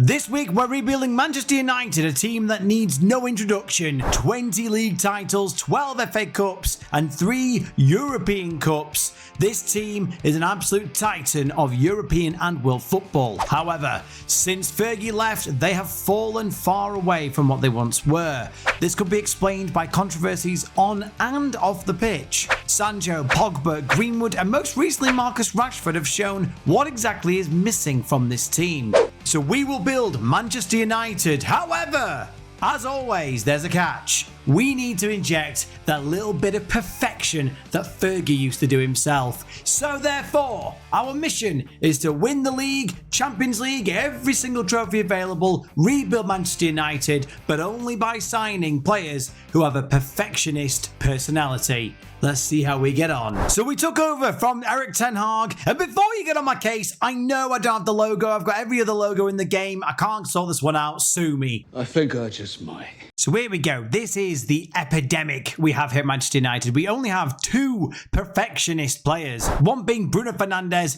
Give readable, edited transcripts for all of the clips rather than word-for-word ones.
This week we're rebuilding Manchester United, a team that needs no introduction. 20 league titles, 12 FA Cups and 3 European Cups. This team is an absolute titan of European and world football. However, since Fergie left, they have fallen far away from what they once were. This could be explained by controversies on and off the pitch. Sancho, Pogba, Greenwood and most recently Marcus Rashford have shown what exactly is missing from this team. So we will build Manchester United. However, as always, there's a catch. We need to inject that little bit of perfection that Fergie used to do himself. So therefore, our mission is to win the league, Champions League, every single trophy available, rebuild Manchester United, but only by signing players who have a perfectionist personality. Let's see how we get on. So we took over from Erik ten Hag, and before you get on my case, I know I don't have the logo. I've got every other logo in the game. I can't sort this one out. Sue me. I think I just might. So here we go. This is the epidemic we have here at Manchester United. We only have 2 perfectionist players. One being Bruno Fernandes.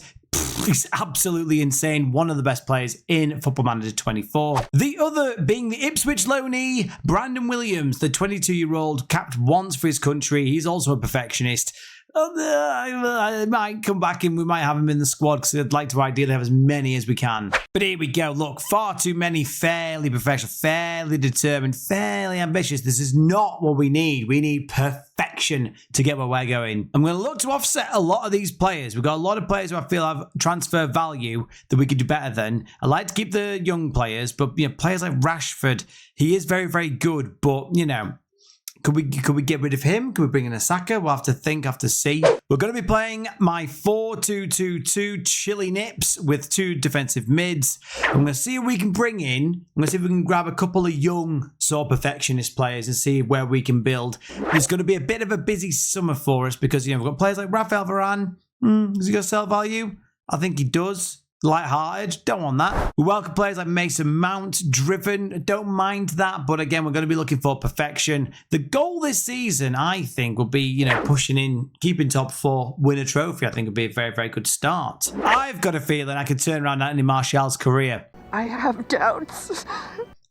He's absolutely insane. One of the best players in Football Manager 24. The other being the Ipswich loanee, Brandon Williams, the 22-year-old, capped once for his country. He's also a perfectionist. I might come back and we might have him in the squad because I'd like to ideally have as many as we can. But here we go. Look, far too many fairly professional, fairly determined, fairly ambitious. This is not what we need. We need perfection to get where we're going. I'm going to look to offset a lot of these players. We've got a lot of players who I feel have transfer value that we could do better than. I like to keep the young players, but players like Rashford, he is very, very good, but could we get rid of him? Could we bring in a Saka? We'll have to think, have to see. We're going to be playing my 4-2-2-2 chilly nips with 2 defensive mids. I'm going to see if we can bring in, I'm going to see if we can grab a couple of young sort of perfectionist players and see where we can build. It's going to be a bit of a busy summer for us because, we've got players like Rafael Varane. Has he got sell value? I think he does. Light-hearted, don't want that. We welcome players like Mason Mount, driven, don't mind that, but again, we're going to be looking for perfection. The goal this season, I think, will be, pushing in, keeping top 4, win a trophy. I think would be a very, very good start. I've got a feeling I can turn around Anthony Martial's career. I have doubts.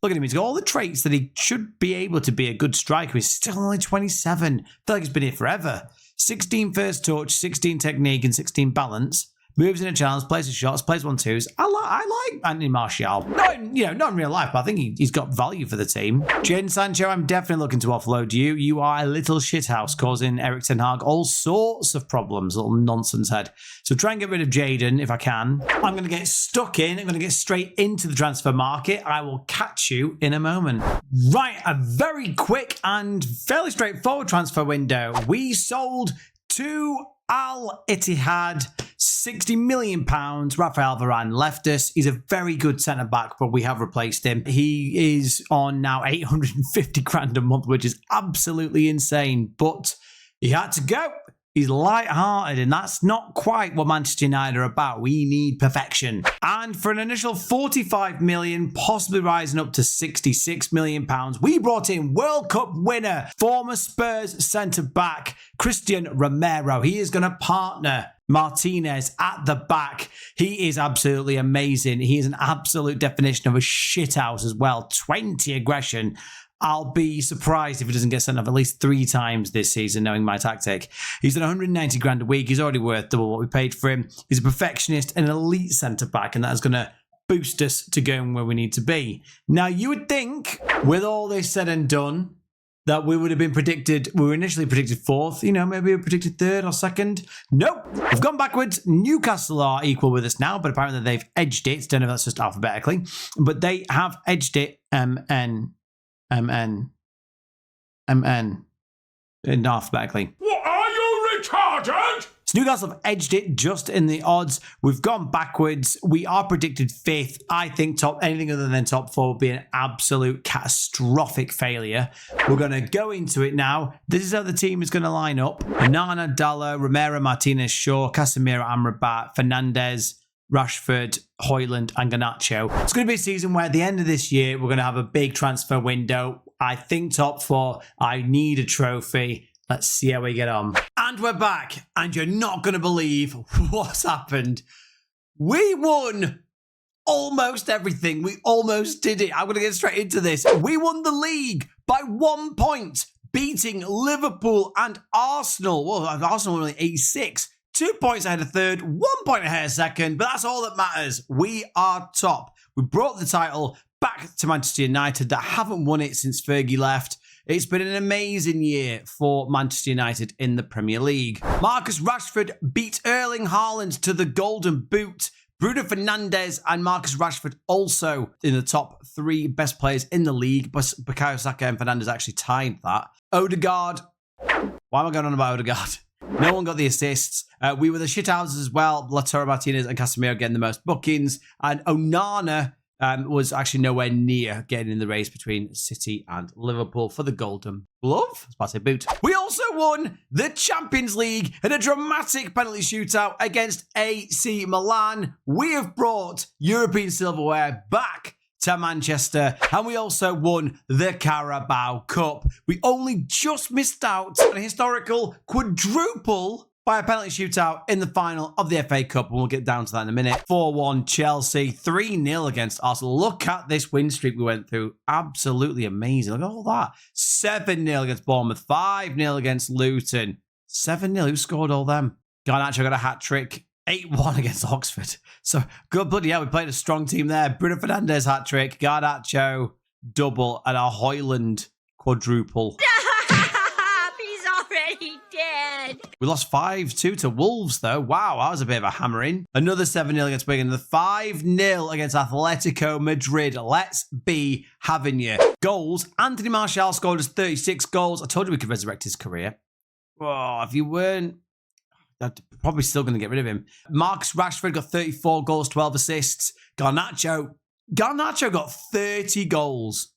Look at him, he's got all the traits that he should be able to be a good striker. He's still only 27. I feel like he's been here forever. 16 first touch, 16 technique, and 16 balance. Moves in a challenge, plays his shots, plays 1-2s. I like Anthony Martial. Not in real life, but I think he's got value for the team. Jadon Sancho, I'm definitely looking to offload you. You are a little shithouse, causing Erik ten Hag all sorts of problems, little nonsense head. So try and get rid of Jadon if I can. I'm going to get stuck in. I'm going to get straight into the transfer market. I will catch you in a moment. Right, a very quick and fairly straightforward transfer window. We sold to Al Ittihad, £60 million. Rafael Varane left us. He's a very good centre-back, but we have replaced him. He is on now 850 grand a month, which is absolutely insane, but he had to go. He's light-hearted, and that's not quite what Manchester United are about. We need perfection. And for an initial 45 million, possibly rising up to 66 million pounds, we brought in World Cup winner, former Spurs centre-back, Christian Romero. He is going to partner Martinez at the back. He is absolutely amazing. He is an absolute definition of a shithouse as well. 20 aggression. I'll be surprised if he doesn't get sent off at least 3 times this season, knowing my tactic. He's at 190 grand a week. He's already worth double what we paid for him. He's a perfectionist, an elite centre-back, and that is going to boost us to going where we need to be. Now, you would think, with all this said and done, that we would have been predicted, we were initially predicted 4th, maybe we were predicted 3rd or 2nd. Nope, we've gone backwards. Newcastle are equal with us now, but apparently they've edged it. Don't know if that's just alphabetically, but they have edged it, MN, and alphabetically. What, are you retarded? So Newcastle have edged it just in the odds. We've gone backwards. We are predicted 5th. I think anything other than top 4 would be an absolute catastrophic failure. We're going to go into it now. This is how the team is going to line up. Nana, Dallo, Romero, Martinez, Shaw, Casemiro, Amrabat, Fernandes, Rashford, Højlund and Garnacho. It's going to be a season where at the end of this year, we're going to have a big transfer window. I think top 4. I need a trophy. Let's see how we get on. And we're back. And you're not going to believe what's happened. We won almost everything. We almost did it. I'm going to get straight into this. We won the league by 1 point, beating Liverpool and Arsenal. Well, Arsenal were only 86. 2 points ahead of third, 1 point ahead of second, but that's all that matters. We are top. We brought the title back to Manchester United that haven't won it since Fergie left. It's been an amazing year for Manchester United in the Premier League. Marcus Rashford beat Erling Haaland to the Golden Boot. Bruno Fernandes and Marcus Rashford also in the top 3 best players in the league, but Bukayo Saka and Fernandes actually tied that. Odegaard. Why am I going on about Odegaard? No one got the assists. We were the shithouses as well. Lautaro Martinez and Casemiro getting the most bookings. And Onana was actually nowhere near getting in the race between City and Liverpool for the Golden Glove. I was about to say boot. We also won the Champions League in a dramatic penalty shootout against AC Milan. We have brought European silverware back to Manchester, and we also won the Carabao Cup. We only just missed out on a historical quadruple by a penalty shootout in the final of the FA Cup, and we'll get down to that in a minute. 4-1 Chelsea, 3-0 against Arsenal. Look at this win streak we went through. Absolutely amazing. Look at all that. 7-0 against Bournemouth, 5-0 against Luton. 7-0, who scored all them? Garnacho got a hat-trick. 8-1 against Oxford. So, good bloody hell, we played a strong team there. Bruno Fernandes hat-trick, Garnacho double, and a Hoyland quadruple. He's already dead. We lost 5-2 to Wolves, though. Wow, that was a bit of a hammering. Another 7-0 against Wigan. The 5-0 against Atletico Madrid. Let's be having you. Goals. Anthony Martial scored us 36 goals. I told you we could resurrect his career. Oh, if you weren't, I'm probably still going to get rid of him. Marcus Rashford got 34 goals, 12 assists. Garnacho got 30 goals.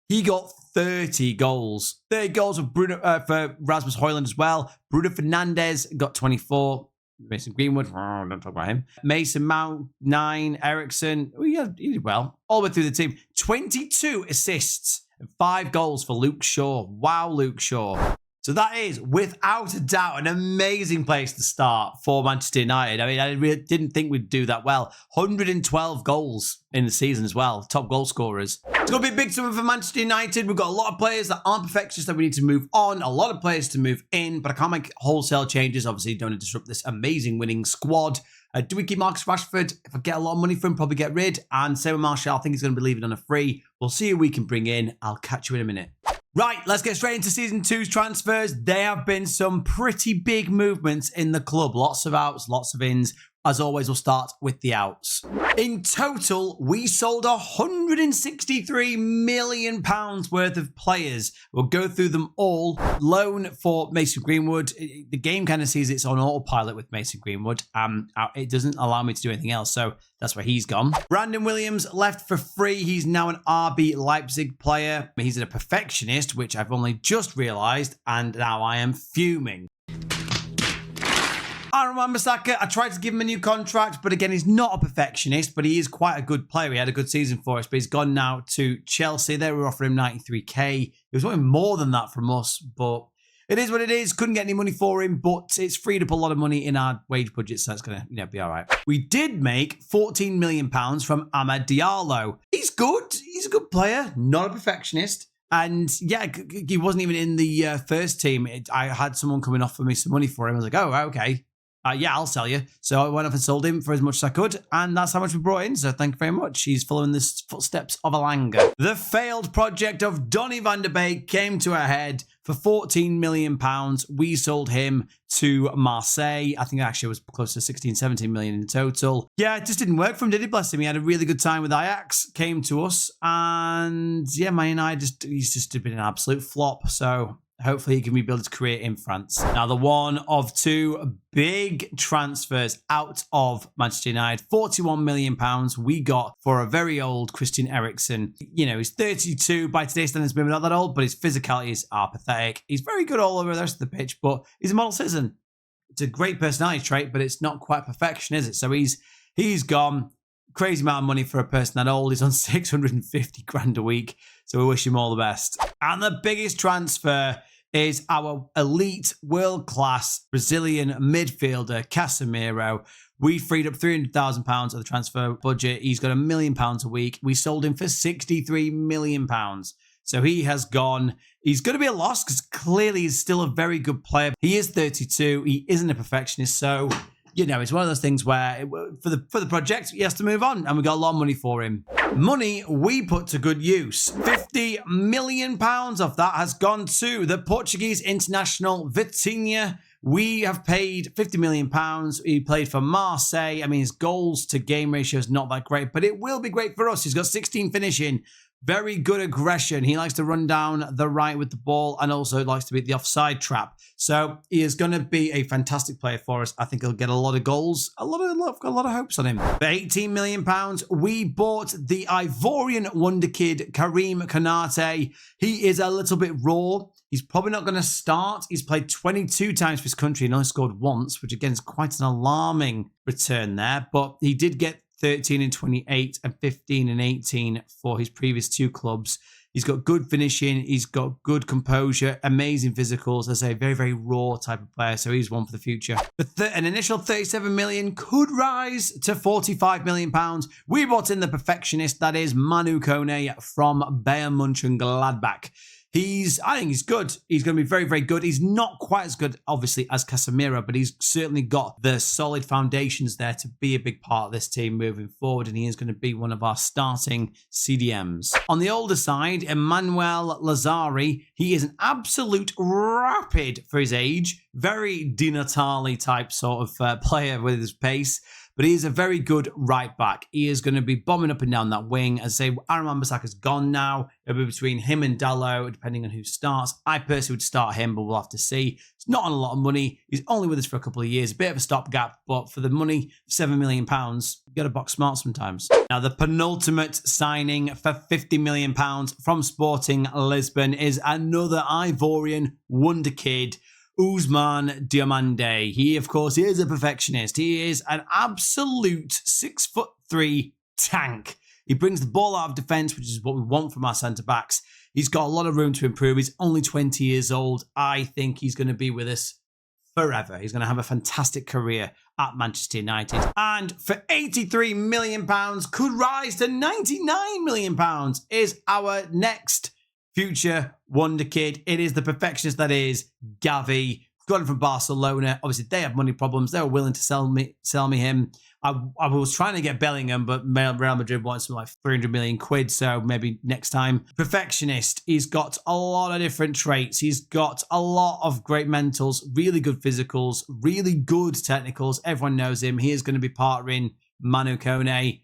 He got 30 goals. 30 goals for Rasmus Højlund as well. Bruno Fernandes got 24. Mason Greenwood, don't talk about him. Mason Mount, 9. Ericsson, he did well. All the way through the team. 22 assists and 5 goals for Luke Shaw. Wow, Luke Shaw. So that is, without a doubt, an amazing place to start for Manchester United. I mean, I really didn't think we'd do that well. 112 goals in the season as well. Top goal scorers. It's going to be a big summer for Manchester United. We've got a lot of players that aren't perfectionists that we need to move on. A lot of players to move in, but I can't make wholesale changes. Obviously, don't want to disrupt this amazing winning squad. Do we keep Marcus Rashford? If I get a lot of money for him, probably get rid. And same with Martial. I think he's going to be leaving on a free. We'll see who we can bring in. I'll catch you in a minute. Right, let's get straight into Season 2's transfers. There have been some pretty big movements in the club. Lots of outs, lots of ins. As always, we'll start with the outs. In total, we sold £163 million worth of players. We'll go through them all. Loan for Mason Greenwood. The game kind of sees it's on autopilot with Mason Greenwood. It doesn't allow me to do anything else, so that's where he's gone. Brandon Williams left for free. He's now an RB Leipzig player. He's a perfectionist, which I've only just realised, and now I am fuming. Aaron Wan-Bissaka, I tried to give him a new contract, but again, he's not a perfectionist, but he is quite a good player. He had a good season for us, but he's gone now to Chelsea. They were offering him 93k. It was wanting more than that from us, but it is what it is. Couldn't get any money for him, but it's freed up a lot of money in our wage budget, so it's going to be all right. We did make £14 million from Amad Diallo. He's good. He's a good player, not a perfectionist. And yeah, he wasn't even in the first team. I had someone coming off for me some money for him. I was like, oh, okay. Yeah, I'll sell you. So I went off and sold him for as much as I could. And that's how much we brought in. So thank you very much. He's following the footsteps of Alanga. The failed project of Donny van der Beek came to a head for £14 million. We sold him to Marseille. I think actually it was close to 16, 17 million in total. Yeah, it just didn't work for him, did he? Bless him. He had a really good time with Ajax, came to us. And yeah, Man United, he's just been an absolute flop. So hopefully he can rebuild his career in France. Now, the one of two big transfers out of Manchester United, £41 million we got for a very old Christian Eriksen. You know, he's 32. By today's standards, maybe not that old, but his physicalities are pathetic. He's very good all over the rest of the pitch, but he's a model citizen. It's a great personality trait, but it's not quite perfection, is it? So he's gone. Crazy amount of money for a person that old. He's on 650 grand a week. So we wish him all the best. And the biggest transfer is our elite world-class Brazilian midfielder, Casemiro. We freed up £300,000 of the transfer budget. He's got £1 million a week. We sold him for £63 million. So he has gone. He's going to be a loss because clearly he's still a very good player. He is 32. He isn't a perfectionist. So, you know, it's one of those things where for the project, he has to move on. And we got a lot of money for him. Money we put to good use. £50 million of that has gone to the Portuguese international Vitinha. We have paid £50 million. He played for Marseille. I mean, his goals to game ratio is not that great, but it will be great for us. He's got 16 finishing. Very good aggression. He likes to run down the right with the ball and also likes to beat the offside trap. So he is going to be a fantastic player for us. I think he'll get a lot of goals. I've got a lot of hopes on him. For £18 million, we bought the Ivorian wonder kid, Karim Konate. He is a little bit raw. He's probably not going to start. He's played 22 times for his country and only scored once, which again is quite an alarming return there. But he did get 13 and 28 and 15 and 18 for his previous two clubs. He's got good finishing. He's got good composure, amazing physicals. As a very, very raw type of player. So he's one for the future. An initial 37 million could rise to 45 million pounds. We brought in the perfectionist, that is Manu Kone from Bayern Mönchengladbach. I think he's good. He's going to be very, very good. He's not quite as good, obviously, as Casemiro, but he's certainly got the solid foundations there to be a big part of this team moving forward, and he is going to be one of our starting CDMs. On the older side, Emmanuel Lazzari, he is an absolute rapid for his age, very Di Natale type sort of player with his pace. But he is a very good right back. He is going to be bombing up and down that wing. As I say, Aaron Wan-Bissaka's gone now. It'll be between him and Dalot, depending on who starts. I personally would start him, but we'll have to see. It's not on a lot of money. He's only with us for a couple of years. A bit of a stopgap, but for the money, £7 million, you got to box smart sometimes. Now, the penultimate signing for £50 million from Sporting Lisbon is another Ivorian wonder kid, Ousmane Diomande. He, of course, is a perfectionist. He is an absolute 6'3" tank. He brings the ball out of defence, which is what we want from our centre-backs. He's got a lot of room to improve. He's only 20 years old. I think he's going to be with us forever. He's going to have a fantastic career at Manchester United. And for £83 million, could rise to £99 million, is our next future wonder kid. It is the perfectionist that is Gavi. Got him from Barcelona. Obviously, they have money problems. They were willing to sell me him. I was trying to get Bellingham, but Real Madrid wants some like 300 million quid. So maybe next time. Perfectionist. He's got a lot of different traits. He's got a lot of great mentals, really good physicals, really good technicals. Everyone knows him. He is going to be partnering Manu Kone.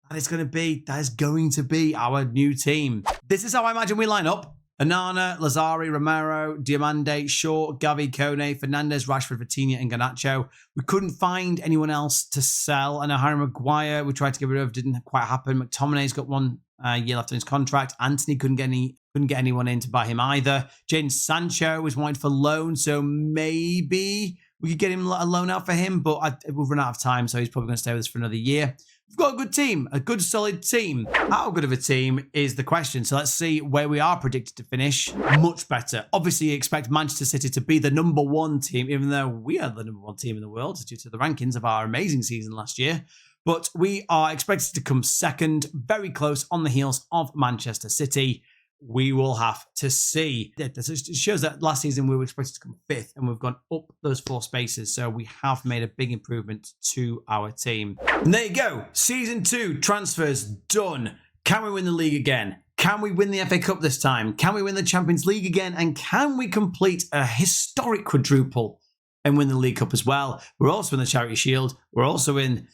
That is going to be our new team. This is how I imagine we line up. Onana, Lazzari, Romero, Diomande, Shaw, Gavi, Kone, Fernandes, Rashford, Vitinha, and Garnacho. We couldn't find anyone else to sell. I know Harry Maguire, we tried to get rid of, didn't quite happen. McTominay's got 1 year left on his contract. Anthony couldn't get anyone in to buy him either. Jadon Sancho was wanted for loan, so maybe we could get him a loan out for him, but we've run out of time, so he's probably going to stay with us for another year. We've got a good team, a good solid team. How good of a team is the question. So let's see where we are predicted to finish. Much better. Obviously, you expect Manchester City to be the #1 team, even though we are the #1 team in the world due to the rankings of our amazing season last year. But we are expected to come second, very close on the heels of Manchester City. We will have to see. It shows that last season we were expected to come 5th and we've gone up those 4 spaces. So we have made a big improvement to our team. And there you go. Season 2 transfers done. Can we win the league again? Can we win the FA Cup this time? Can we win the Champions League again? And can we complete a historic quadruple and win the League Cup as well? We're also in the Charity Shield. We're also in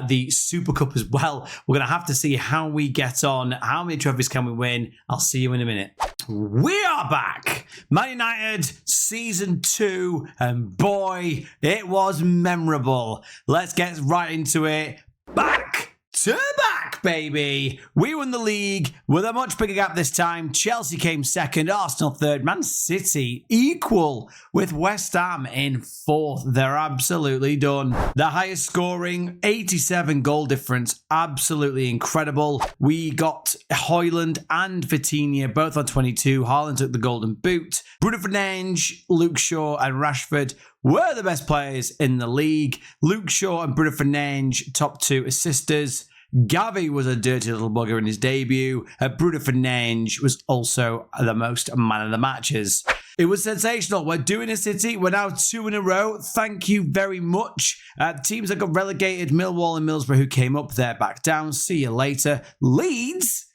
the Super Cup as well. We're going to have to see how we get on. How many trophies can we win? I'll see you in a minute. We are back. Man United Season 2. And boy, it was memorable. Let's get right into it. Back to back, baby. We won the league with a much bigger gap this time. Chelsea came second, Arsenal third, Man City equal with West Ham in fourth. They're absolutely done. The highest scoring, 87 goal difference, absolutely incredible. We got Højlund and Vitinha both on 22. Haaland took the golden boot. Bruno Fernandes, Luke Shaw and Rashford were the best players in the league. Luke Shaw and Bruno Fernandes, top 2 assisters. Gavi was a dirty little bugger in his debut. Bruno Fernandes was also the most man of the matches. It was sensational. We're doing a City. We're now 2 in a row. Thank you very much. Teams that got relegated, Millwall and Middlesbrough, who came up, they're back down. See you later. Leeds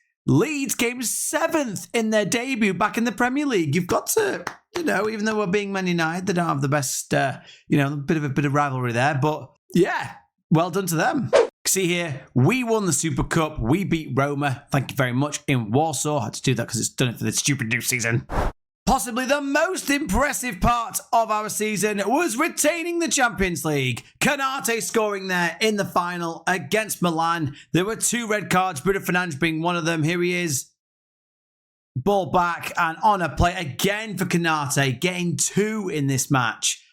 came 7th in their debut back in the Premier League. You've got to, even though we're being Man United, they don't have the best, a bit of rivalry there. But yeah, well done to them. See here, we won the Super Cup. We beat Roma. Thank you very much in Warsaw. I had to do that because it's done it for the stupid new season. Possibly the most impressive part of our season was retaining the Champions League. Konate scoring there in the final against Milan. There were 2 red cards, Bruno Fernandes being one of them. Here he is. Ball back and on a play again for Konate, getting 2 in this match.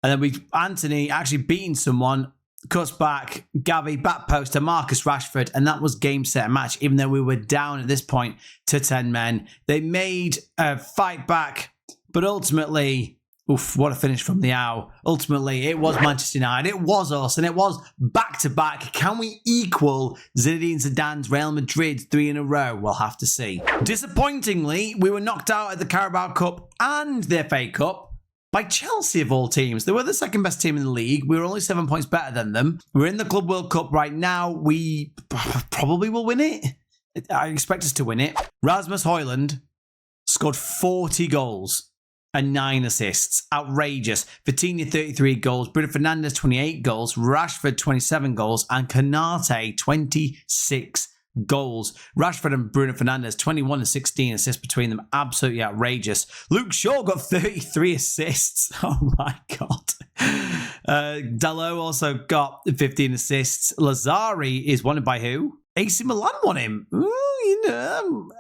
And then Anthony actually beating someone. Cuts back, Gavi back post to Marcus Rashford, and that was game, set, and match, even though we were down at this point to 10 men. They made a fight back, but ultimately, what a finish from the Owl. Ultimately, it was Manchester United, it was us, and it was back-to-back. Can we equal Zinedine Zidane's Real Madrid 3 in a row? We'll have to see. Disappointingly, we were knocked out at the Carabao Cup and the FA Cup by Chelsea of all teams. They were the second best team in the league. We were only 7 points better than them. We're in the Club World Cup right now. We probably will win it. I expect us to win it. Rasmus Højlund scored 40 goals and 9 assists. Outrageous. Vitinha 33 goals. Bruno Fernandes 28 goals. Rashford 27 goals. And Konate 26 goals. Rashford and Bruno Fernandes, 21 and 16 assists between them. Absolutely outrageous. Luke Shaw got 33 assists. Oh my God. Dalot also got 15 assists. Lazari is wanted by who? AC Milan won him. Ooh,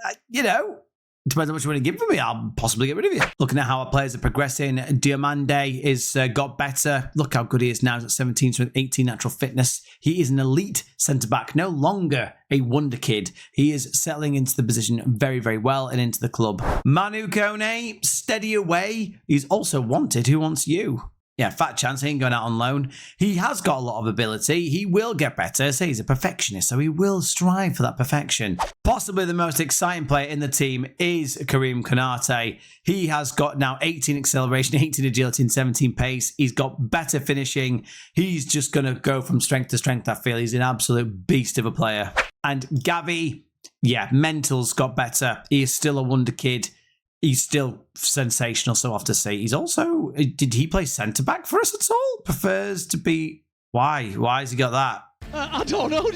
depends how much you want to give for me. I'll possibly get rid of you. Looking at how our players are progressing, Diomande is got better. Look how good he is now. He's at 17 to 18 natural fitness. He is an elite centre-back, no longer a wonder kid. He is settling into the position very, very well and into the club. Manu Kone, steady away. He's also wanted. Who wants you? Yeah, fat chance he ain't going out on loan. He has got a lot of ability. He will get better. Say he's a perfectionist, so he will strive for that perfection. Possibly the most exciting player in the team is Karim Konate. He has got now 18 acceleration, 18 agility, and 17 pace. He's got better finishing. He's just going to go from strength to strength, I feel. He's an absolute beast of a player. And Gavi, yeah, mental's got better. He is still a wonder kid. He's still sensational, so I have to say. He's also, did he play centre-back for us at all? Prefers to be, why? Why has he got that? I don't know.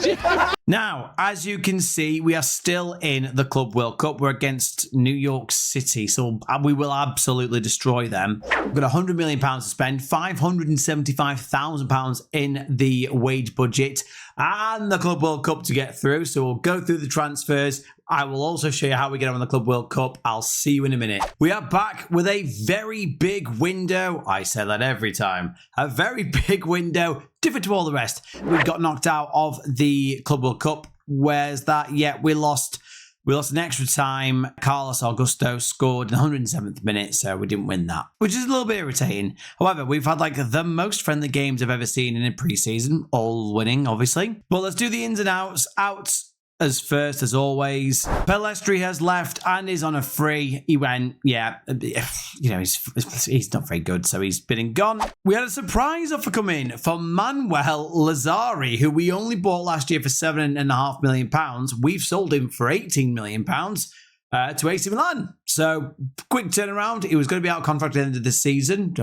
Now, as you can see, we are still in the Club World Cup. We're against New York City, so we will absolutely destroy them. We've got £100 million to spend, £575,000 in the wage budget, and the Club World Cup to get through. So we'll go through the transfers. I will also show you how we get on in the Club World Cup. I'll see you in a minute. We are back with a very big window. I say that every time. A very big window, different to all the rest. We got knocked out of the Club World Cup. Where's that? Yeah, we lost an extra time. Carlos Augusto scored in the 107th minute, so we didn't win that, which is a little bit irritating. However, we've had like the most friendly games I've ever seen in a preseason, all winning, obviously. But let's do the ins and outs. As first, as always, Pelestri has left and is on a free. He went, yeah, he's not very good, so he's been and gone. We had a surprise offer come in from Manuel Lazari, who we only bought last year for £7.5 million. We've sold him for £18 million. to AC Milan. So, quick turnaround. He was going to be out of contract at the end of this season,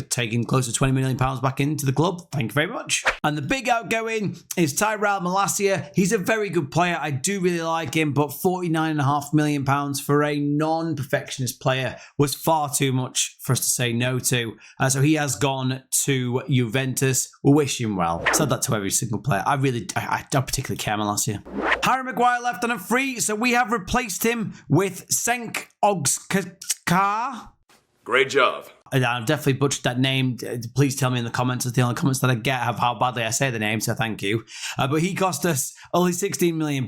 taking close to £20 million back into the club. Thank you very much. And the big outgoing is Tyrell Malacia. He's a very good player. I do really like him, but £49.5 million for a non-perfectionist player was far too much for us to say no to. So he has gone to Juventus. We'll wish him well. Said that to every single player. I don't particularly care Malacia. Harry Maguire left on a free, so we have replaced him with Senk Ogskar. Great job. I've definitely butchered that name. Please tell me in the comments. It's the only comments that I get of how badly I say the name, so thank you. But he cost us only £16 million.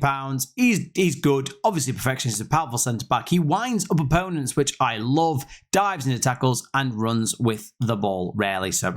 He's good. Obviously, perfectionist is a powerful centre-back. He winds up opponents, which I love, dives into tackles, and runs with the ball rarely. So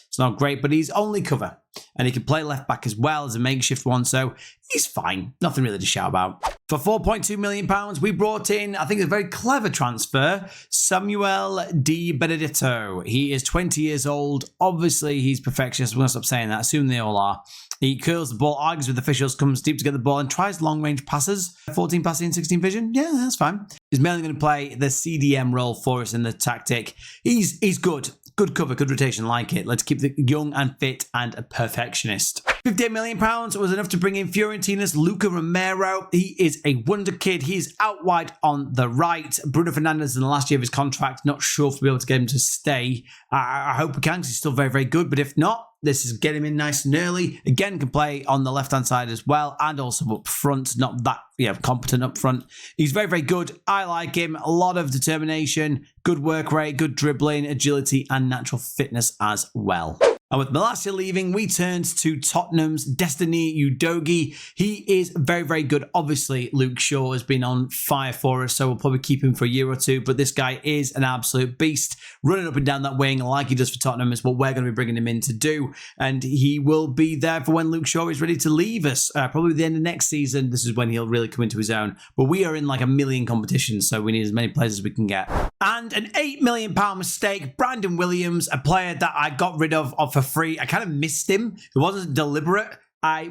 it's not great, but he's only cover. And he can play left-back as well as a makeshift one, so he's fine. Nothing really to shout about. For £4.2 million, we brought in, I think, a very clever transfer, Samuel Di Benedetto. He is 20 years old. Obviously, he's perfectionist. We're going to stop saying that. Assume they all are. He curls the ball, argues with officials, comes deep to get the ball, and tries long-range passes. 14 passing, 16 vision. Yeah, that's fine. He's mainly going to play the CDM role for us in the tactic. He's good. Good cover, good rotation, like it. Let's keep the young and fit and a perfectionist. £58 million was enough to bring in Fiorentina's Luca Romero. He is a wonder kid. He's out wide on the right. Bruno Fernandes in the last year of his contract. Not sure if we'll be able to get him to stay. I hope we can because he's still very, very good. But if not, this is get him in nice and early. Again, can play on the left-hand side as well and also up front. Not that competent up front. He's very, very good. I like him. A lot of determination, good work rate, good dribbling, agility, and natural fitness as well. And with Malacia leaving, we turned to Tottenham's Destiny Udogie. He is very, very good. Obviously, Luke Shaw has been on fire for us, so we'll probably keep him for a year or two. But this guy is an absolute beast. Running up and down that wing like he does for Tottenham is what we're going to be bringing him in to do. And he will be there for when Luke Shaw is ready to leave us. Probably the end of next season. This is when he'll really come into his own. But we are in like a million competitions, so we need as many players as we can get. And an £8 million mistake. Brandon Williams, a player that I got rid of for free. I kind of missed him. It wasn't deliberate.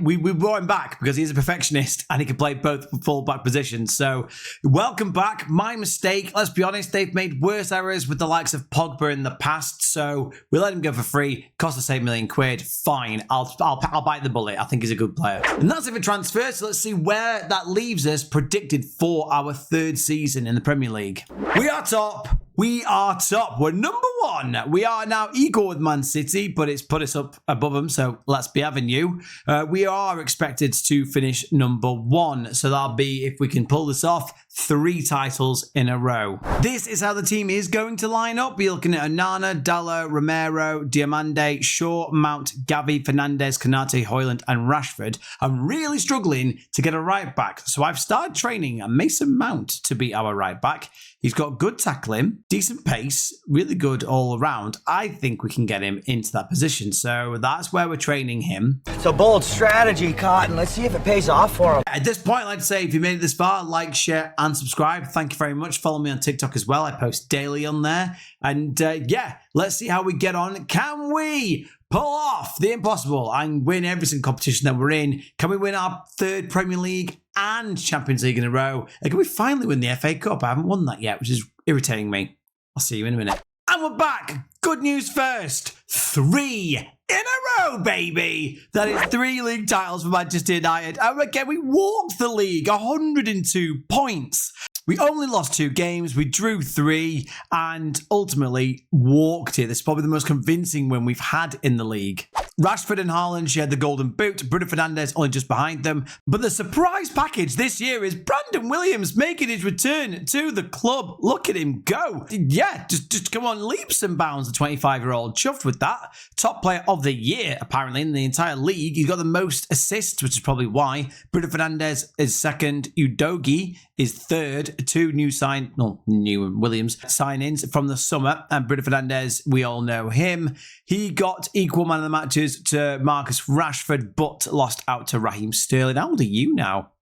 We brought him back because he's a perfectionist and he can play both full-back positions. So, welcome back. My mistake. Let's be honest, they've made worse errors with the likes of Pogba in the past. So, we let him go for free. Cost us £8 million. Fine. I'll bite the bullet. I think he's a good player. And that's it for transfers. So, let's see where that leaves us predicted for our third season in the Premier League. We are top. We are top. We're number one. We are now equal with Man City, but it's put us up above them, so let's be having you. We are expected to finish number one, so that'll be, if we can pull this off, 3 titles in a row. This is how the team is going to line up. You're looking at Onana, Dalot, Romero, Diamande, Shaw, Mount, Gavi, Fernandes, Konate, Højlund, and Rashford. I'm really struggling to get a right back, so I've started training Mason Mount to be our right back. He's got good tackling, decent pace, really good all around. I think we can get him into that position. So that's where we're training him. It's a bold strategy, Cotton. Let's see if it pays off for him. At this point, I'd like to say, if you made it this far, like, share, and subscribe. Thank you very much. Follow me on TikTok as well. I post daily on there. And yeah, let's see how we get on. Can we pull off the impossible and win every single competition that we're in? Can we win our 3rd Premier League and Champions League in a row? And can we finally win the FA Cup? I haven't won that yet, which is irritating me. I'll see you in a minute. And we're back. Good news first. 3 in a row, baby. That is 3 league titles for Manchester United. And again, we walked the league, 102 points. We only lost 2 games, we drew 3, and ultimately walked it. This is probably the most convincing win we've had in the league. Rashford and Haaland shared the golden boot, Bruno Fernandes only just behind them. But the surprise package this year is Brandon Williams making his return to the club. Look at him go. Yeah, just come on, leaps and bounds, the 25-year-old. Chuffed with that. Top player of the year, apparently, in the entire league. He's got the most assists, which is probably why. Bruno Fernandes is 2nd. Udogie is 3rd. 2 new Williams sign-ins from the summer. And Bruno Fernandes, we all know him. He got equal man of the matches to Marcus Rashford, but lost out to Raheem Sterling. How old are you now?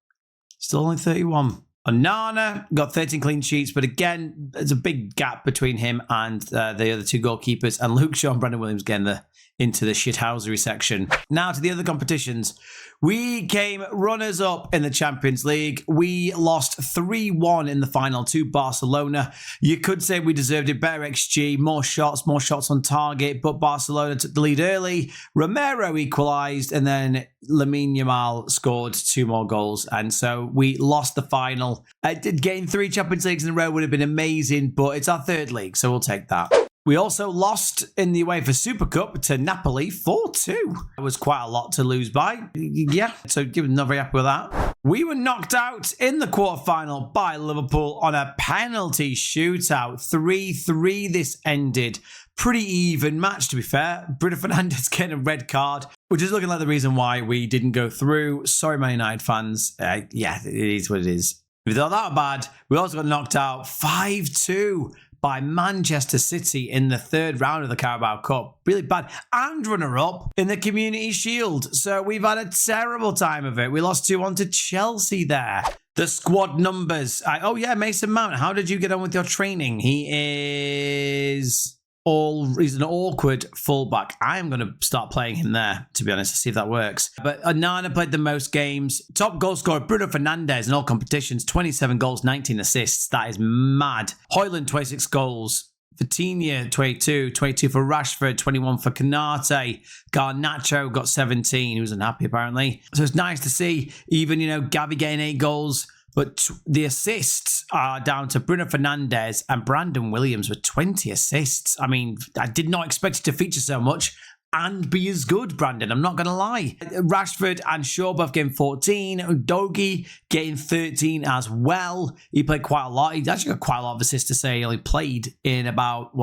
Still only 31. Onana got 13 clean sheets, but again, there's a big gap between him and the other 2 goalkeepers. And Luke Shaw and Brandon Williams getting the into the shithousery section. Now to the other competitions. We came runners-up in the Champions League. We lost 3-1 in the final to Barcelona. You could say we deserved it. Better XG, more shots on target, but Barcelona took the lead early. Romero equalised, and then Lamine Yamal scored 2 more goals. And so we lost the final. Getting 3 Champions Leagues in a row would have been amazing, but it's our 3rd league, so we'll take that. We also lost in the UEFA Super Cup to Napoli 4-2. It was quite a lot to lose by. Yeah, so not very happy with that. We were knocked out in the quarterfinal by Liverpool on a penalty shootout. 3-3 this ended. Pretty even match, to be fair. Bruno Fernandes getting a red card, which is looking like the reason why we didn't go through. Sorry, Man United fans. Yeah, it is what it is. If you thought that bad, we also got knocked out 5-2 by Manchester City in the 3rd round of the Carabao Cup. Really bad. And runner-up in the Community Shield. So we've had a terrible time of it. We lost 2-1 to Chelsea there. The squad numbers. Oh yeah, Mason Mount. How did you get on with your training? He's an awkward fullback. I am going to start playing him there, to be honest, to see if that works. But Onana played the most games. Top goal scorer, Bruno Fernandes in all competitions. 27 goals, 19 assists. That is mad. Højlund, 26 goals. Vitinha, 22 for Rashford, 21 for Kanate. Garnacho got 17. He was unhappy, apparently. So it's nice to see even, Gavi getting 8 goals. But the assists are down to Bruno Fernandes and Brandon Williams with 20 assists. I mean, I did not expect it to feature so much and be as good, Brandon. I'm not going to lie. Rashford and Shaw both getting 14. Udogie getting 13 as well. He played quite a lot. He actually got quite a lot of assists to say. He only played in about,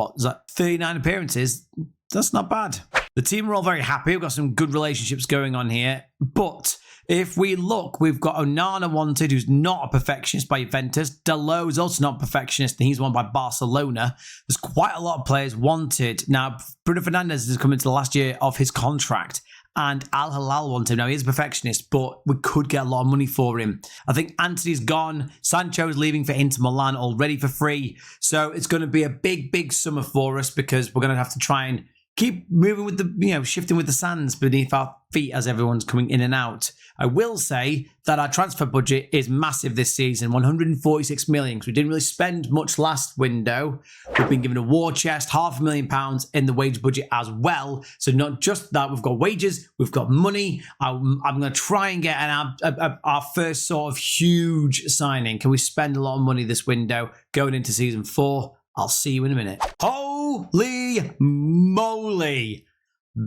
39 appearances. That's not bad. The team are all very happy. We've got some good relationships going on here. But if we look, we've got Onana wanted, who's not a perfectionist by Juventus. Dalot is also not a perfectionist, and he's won by Barcelona. There's quite a lot of players wanted. Now, Bruno Fernandes is coming to the last year of his contract, and Al Hilal wants him. Now, he is a perfectionist, but we could get a lot of money for him. I think Antony's gone. Sancho's leaving for Inter Milan already for free. So it's going to be a big, big summer for us because we're going to have to try and keep moving with the, shifting with the sands beneath our feet as everyone's coming in and out. I will say that our transfer budget is massive this season, 146 million, because we didn't really spend much last window. We've been given a war chest, £500,000 in the wage budget as well. So not just that, we've got wages, we've got money. I'm going to try and get our first sort of huge signing. Can we spend a lot of money this window going into season 4? I'll see you in a minute. Holy moly.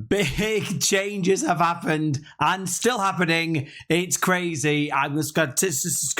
Big changes have happened and still happening. It's crazy. I'm just going to just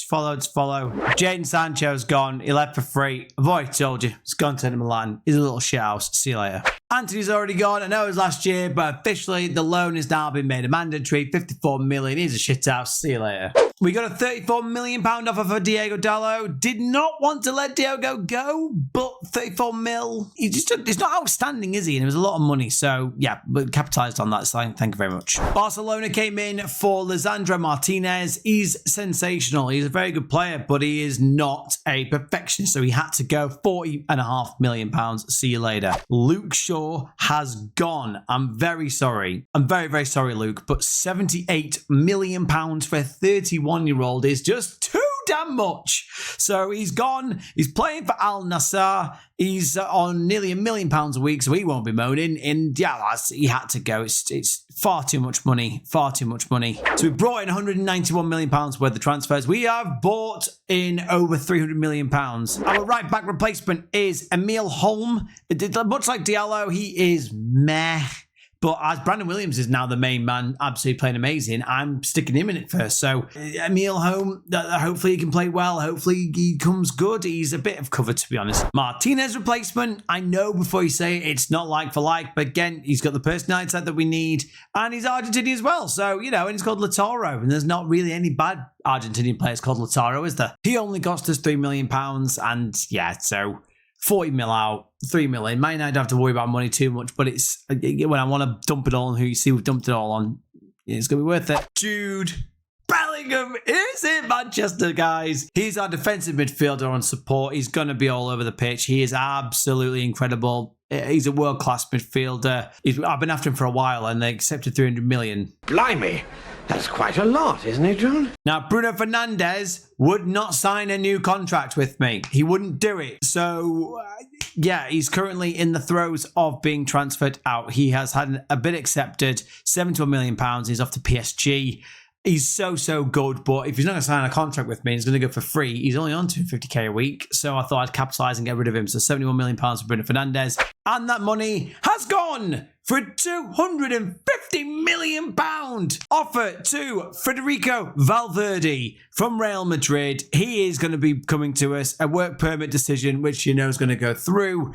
follow. Jadon Sancho's gone. He left for free. I've already told you. It's gone to Milan. He's a little shithouse. See you later. Antony's already gone. I know it was last year, but officially the loan has now been made a mandatory. 54 million. He's a shithouse. See you later. We got a £34 million offer for Diego Dalot. Did not want to let Diego go, but 34 mil. He's not outstanding, is he? And it was a lot of money. So, yeah, but capitalised on that. So thank you very much. Barcelona came in for Lisandro Martinez. He's sensational. He's a very good player, but he is not a perfectionist. So he had to go. £40.5 million. See you later. Luke Shaw has gone. I'm very sorry. I'm very, very sorry, Luke. But £78 million for a 31-year-old is just too damn much. So he's gone. He's playing for Al Nassr. He's on nearly £1 million a week, so he won't be moaning. And yeah, he had to go. It's far too much money. Far too much money. So we brought in £191 million worth of transfers. We have bought in over £300 million. Our right back replacement is Emile Holm. Much like Diallo, he is meh. But as Brandon Williams is now the main man, absolutely playing amazing, I'm sticking him in it first. So Emile Holm, hopefully he can play well. Hopefully he comes good. He's a bit of cover, to be honest. Martinez replacement, I know before you say it, it's not like for like. But again, he's got the personality type that we need. And he's Argentinian as well. So, and he's called Lautaro. And there's not really any bad Argentinian players called Lautaro, is there? He only cost us £3 million. And yeah, so 40 mil out, 3 mil in. Might not have to worry about money too much, but it's when I want to dump it all on who you see we've dumped it all on, it's going to be worth it. Jude Bellingham is in Manchester, guys. He's our defensive midfielder on support. He's going to be all over the pitch. He is absolutely incredible. He's a world-class midfielder. I've been after him for a while, and they accepted 300 million. Blimey, that's quite a lot, isn't it, John? Now, Bruno Fernandes would not sign a new contract with me. He wouldn't do it. So, yeah, he's currently in the throes of being transferred out. He has had a bid accepted, £71 million. He's off to PSG. He's so good, but if he's not going to sign a contract with me, he's going to go for free. He's only on 250k a week, so I thought I'd capitalise and get rid of him. So £71 million for Bruno Fernandes, and that money has gone for a £250 million offer to Federico Valverde from Real Madrid. He is going to be coming to us, a work permit decision, which you know is going to go through.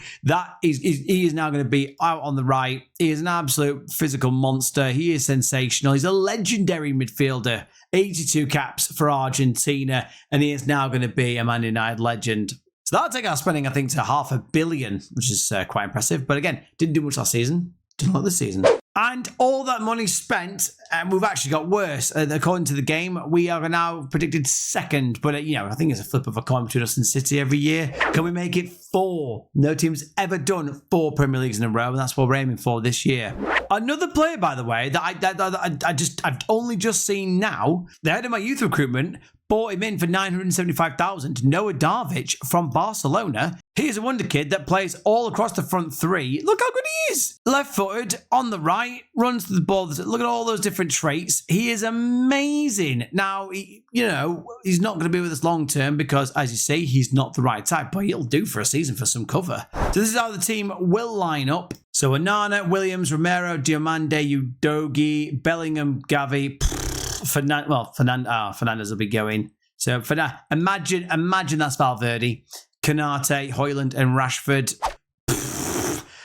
He is now going to be out on the right. He is an absolute physical monster. He is sensational. He's a legendary midfielder. 82 caps for Argentina, and he is now going to be a Man United legend. So that'll take our spending, I think, to £500 million, which is quite impressive. But again, didn't do much last season. Didn't like this season. And all that money spent, and we've actually got worse. According to the game, we are now predicted second. But, I think it's a flip of a coin between us and City every year. Can we make it 4? No team's ever done 4 Premier Leagues in a row, and that's what we're aiming for this year. Another player, by the way, that I've only just seen now, the head of my youth recruitment, bought him in for $975,000. Noah Darvic from Barcelona. He is a wonder kid that plays all across the front three. Look how good he is. Left-footed, on the right, runs to the ball. Look at all those different traits. He is amazing. Now, he's not going to be with us long term because, as you say, he's not the right type, but he'll do for a season for some cover. So this is how the team will line up. So Onana, Williams, Romero, Diomande, Udogie, Bellingham, Gavi, Fernandes will be going. So imagine that's Valverde, Canate, Højlund, and Rashford.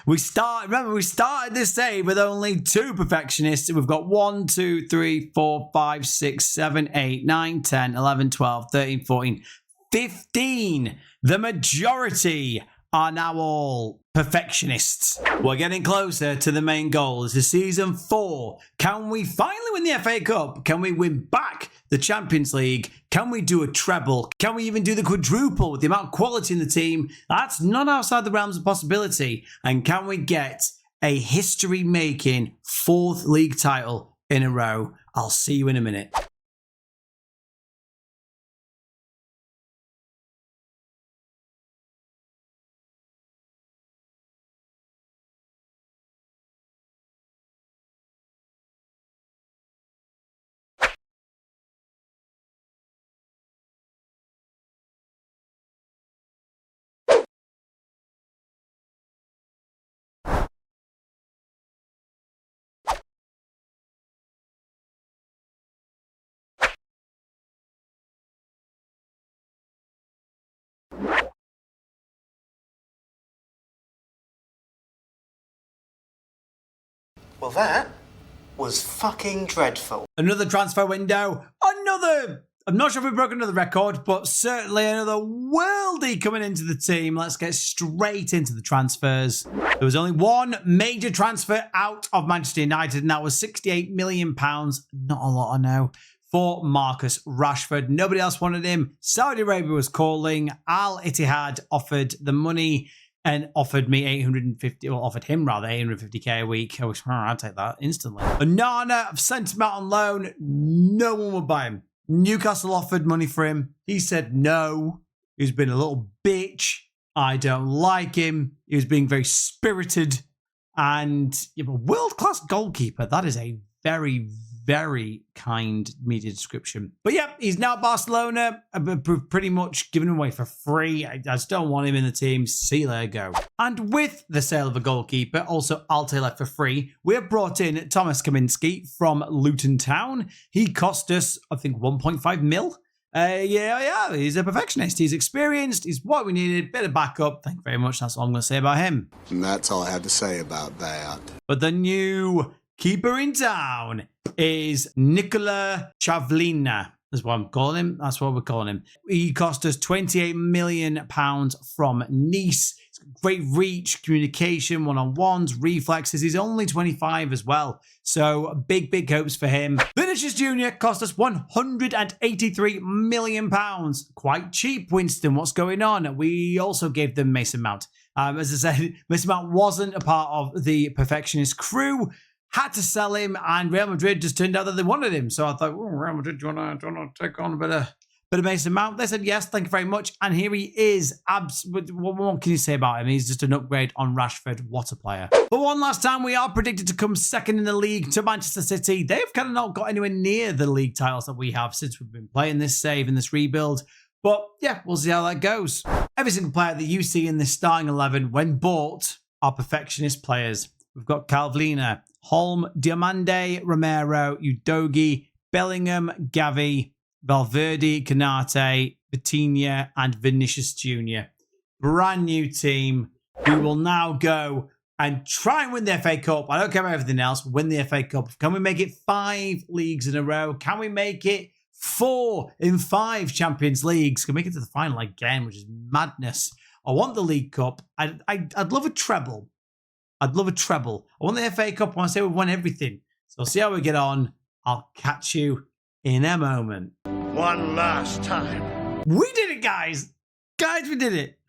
We started this day with only 2 perfectionists. We've got 1, 2, 3, 4, 5, 6, 7, 8, 9, 10, 11, 12, 13, 14, 15. The majority are now all perfectionists. We're getting closer to the main goal. This is season 4. Can we finally win the FA Cup? Can we win back the Champions League? Can we do a treble? Can we even do the quadruple with the amount of quality in the team? That's not outside the realms of possibility. And can we get a history-making 4th league title in a row? I'll see you in a minute. Well, that was fucking dreadful. Another transfer window. I'm not sure if we broke another record, but certainly another worldie coming into the team. Let's get straight into the transfers. There was only one major transfer out of Manchester United, and that was £68 million. Not a lot, I know. For Marcus Rashford. Nobody else wanted him. Saudi Arabia was calling. Al Ittihad offered the money and offered him 850k a week. I wish I'd take that instantly. Onana, I've sent him out on loan. No one would buy him. Newcastle offered money for him. He said no. He's been a little bitch. I don't like him. He was being very spirited. And a world-class goalkeeper. That is a very, very kind media description. But yeah, he's now at Barcelona. I've pretty much given him away for free. I just don't want him in the team. See you later, go. And with the sale of a goalkeeper, also Alte left for free, we have brought in Thomas Kaminski from Luton Town. He cost us, I think, 1.5 mil. Yeah, he's a perfectionist. He's experienced. He's what we needed. Bit of backup. Thank you very much. That's all I'm going to say about him. And that's all I have to say about that. But the new keeper in town is Nikola Chavlina. That's what I'm calling him. That's what we're calling him. He cost us £28 million from Nice. He's great reach, communication, one-on-ones, reflexes. He's only 25 as well. So big hopes for him. Vinicius Jr. cost us £183 million. Quite cheap, Winston. What's going on? We also gave them Mason Mount. As I said, Mason Mount wasn't a part of the Perfectionist crew. Had to sell him, and Real Madrid just turned out that they wanted him. So I thought, Real Madrid, do you want to take on a bit of Mason Mount? They said, yes, thank you very much. And here he is. What more can you say about him? He's just an upgrade on Rashford. What a player. But one last time, we are predicted to come second in the league to Manchester City. They've kind of not got anywhere near the league titles that we have since we've been playing this save and this rebuild. But yeah, we'll see how that goes. Every single player that you see in this starting 11 when bought are perfectionist players. We've got Calvina, Holm, Diamande, Romero, Udogi, Bellingham, Gavi, Valverde, Canate, Vitinha, and Vinicius Jr. Brand new team. We will now go and try and win the FA Cup. I don't care about everything else. Win the FA Cup. Can we make it 5 leagues in a row? Can we make it 4 in 5 Champions Leagues? Can we make it to the final again, which is madness. I want the League Cup. I'd love a treble. I'd love a treble. I want the FA Cup. I want to say we've won everything. So we'll see how we get on. I'll catch you in a moment. One last time. We did it, guys. Guys, we did it.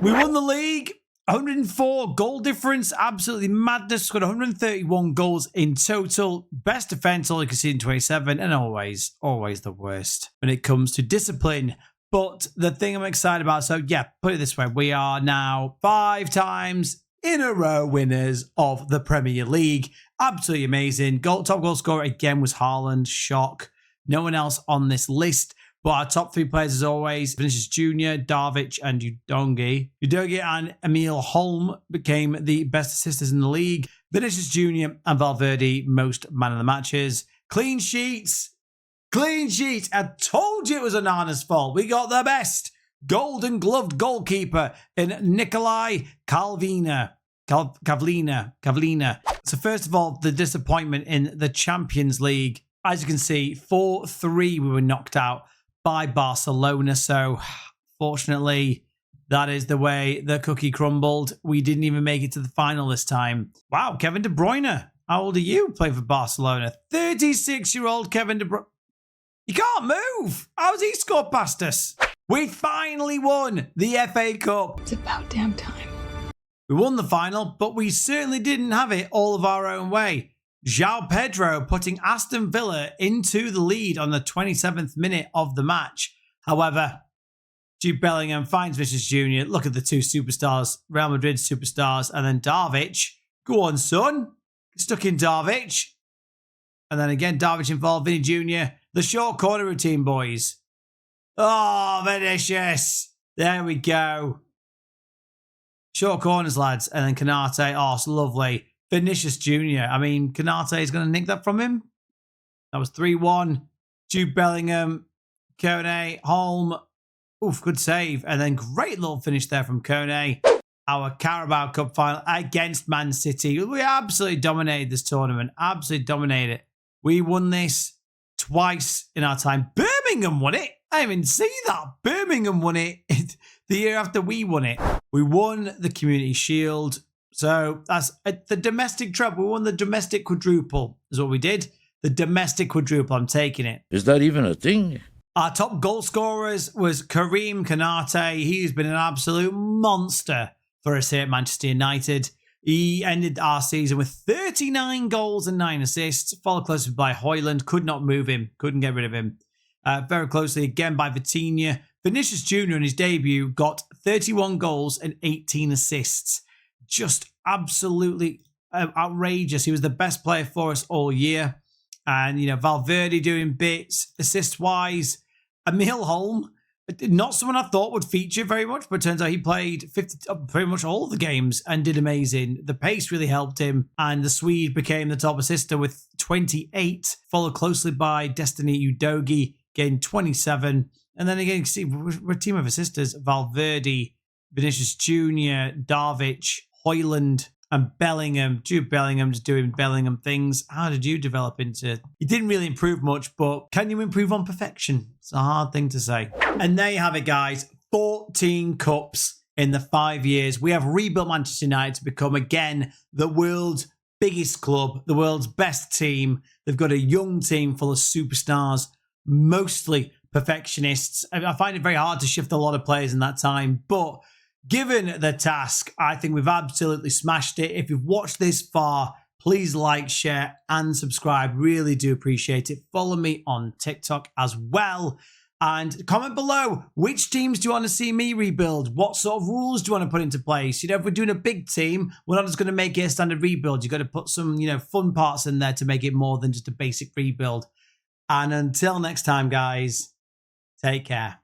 We won the league. 104 goal difference. Absolutely madness. Scored 131 goals in total. Best defense, all you can see in 27. And always the worst when it comes to discipline. But the thing I'm excited about, so yeah, put it this way. We are now 5 times in a row winners of the Premier League. Absolutely amazing. Top goal scorer again was Haaland. Shock. No one else on this list. But our top 3 players, as always, Vinicius Jr., Darvic, and Udogi. Udogi and Emil Holm became the best assisters in the league. Vinicius Jr. and Valverde, most man of the matches. Clean sheets. Clean sheets. I told you it was Onana's fault. We got the best golden gloved goalkeeper in Nikolai Calvina. So first of all, the disappointment in the Champions League. As you can see, 4-3 we were knocked out by Barcelona. So fortunately, that is the way the cookie crumbled. We didn't even make it to the final this time. Wow, Kevin De Bruyne. How old are you playing for Barcelona? 36-year-old Kevin De Bruyne. You can't move. How's he scored past us? We finally won the FA Cup. It's about damn time. We won the final, but we certainly didn't have it all of our own way. João Pedro putting Aston Villa into the lead on the 27th minute of the match. However, Jude Bellingham finds Vinicius Jr. Look at the 2 superstars, Real Madrid superstars, and then Darvic. Go on, son. Stuck in Darvic. And then again, Darvic involved, Vinny Jr. The short corner routine, boys. Oh, Vinicius. There we go. Short corners, lads. And then Canate. Oh, it's lovely. Vinicius Jr. I mean, Canate is going to nick that from him. That was 3-1. Jude Bellingham. Kone. Holm. Oof, good save. And then great little finish there from Kone. Our Carabao Cup final against Man City. We absolutely dominated this tournament. Absolutely dominated it. We won this twice in our time. Birmingham won it. I didn't even see that. Birmingham won it the year after we won it. We won the Community Shield. So that's the domestic treble. We won the domestic quadruple is what we did. The domestic quadruple. I'm taking it. Is that even a thing? Our top goal scorers was Karim Konate. He's been an absolute monster for us here at Manchester United. He ended our season with 39 goals and 9 assists, followed closely by Højlund. Could not move him, couldn't get rid of him. Very closely again by Vitinha. Vinicius Jr. in his debut got 31 goals and 18 assists. Just absolutely outrageous. He was the best player for us all year. And, you know, Valverde doing bits, assist-wise. Emil Holm, not someone I thought would feature very much, but it turns out he played pretty much all of the games and did amazing. The pace really helped him, and the Swede became the top assister with 28, followed closely by Destiny Udogi, getting 27. And then again, you can see we're a team of assisters. Valverde, Vinicius Jr., Darvic, Højlund, and Bellingham. Jude Bellingham just doing Bellingham things. How did you develop into... You didn't really improve much, but can you improve on perfection? It's a hard thing to say. And there you have it, guys. 14 cups in the 5 years. We have rebuilt Manchester United to become, again, the world's biggest club, the world's best team. They've got a young team full of superstars, mostly perfectionists. I find it very hard to shift a lot of players in that time, but given the task, I think we've absolutely smashed it. If you've watched this far, please like, share, and subscribe. Really do appreciate it. Follow me on TikTok as well. And comment below, which teams do you want to see me rebuild? What sort of rules do you want to put into place? You know, if we're doing a big team, we're not just going to make it a standard rebuild. You've got to put some, fun parts in there to make it more than just a basic rebuild. And until next time, guys, take care.